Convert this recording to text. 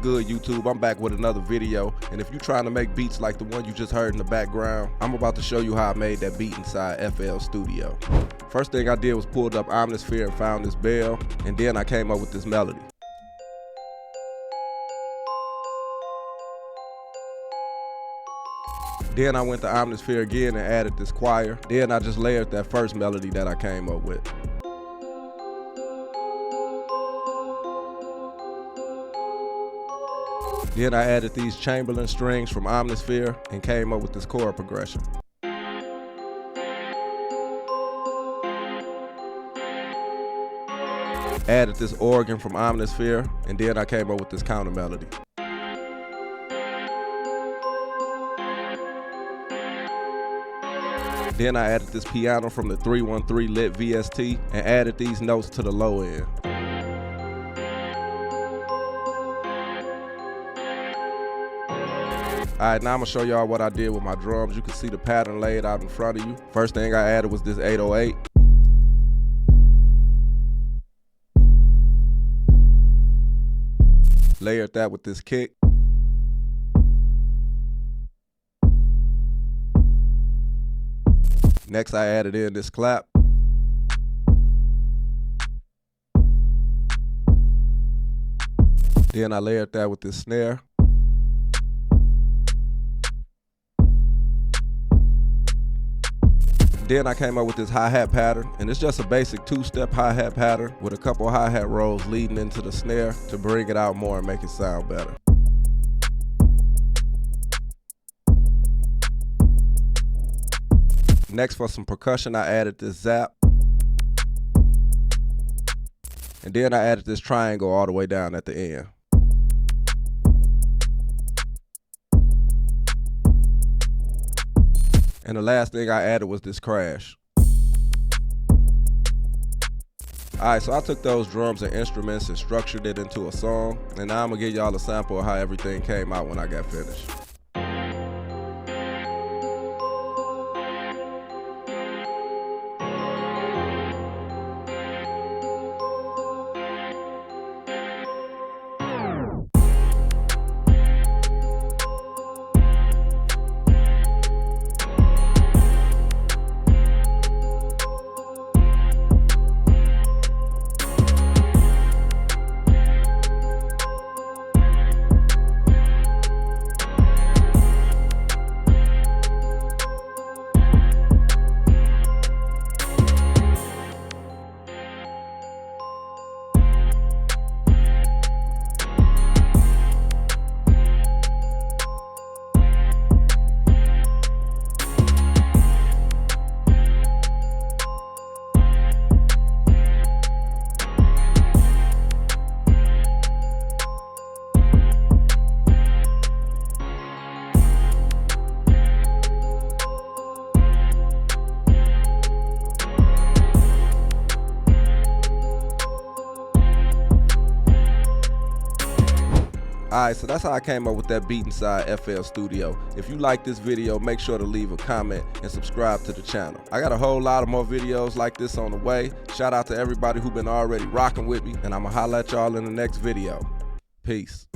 good, YouTube? I'm back with another video, and if you're trying to make beats like the one you just heard in the background, I'm about to show you how I made that beat inside FL Studio. First thing I did was pulled up Omnisphere and found this bell, and then I came up with this melody. Then I went to Omnisphere again and added this choir. Then I just layered that first melody that I came up with. Then I added these Chamberlin strings from Omnisphere and came up with this chord progression. Added this organ from Omnisphere, and then I came up with this counter melody. Then I added this piano from the 313 Lit VST and added these notes to the low end. Alright, now I'm gonna show y'all what I did with my drums. You can see the pattern laid out in front of you. First thing I added was this 808. Layered that with this kick. Next I added in this clap. Then I layered that with this snare. Then I came up with this hi-hat pattern, and it's just a basic two-step hi-hat pattern with a couple hi-hat rolls leading into the snare to bring it out more and make it sound better. Next, for some percussion, I added this zap. And then I added this triangle all the way down at the end. And the last thing I added was this crash. Alright, so I took those drums and instruments and structured it into a song. And now I'm gonna give y'all a sample of how everything came out when I got finished. Alright, so that's how I came up with that beat inside FL Studio. If you like this video, make sure to leave a comment and subscribe to the channel. I got a whole lot of more videos like this on the way. Shout out to everybody who been already rocking with me, and I'ma holla at y'all in the next video. Peace.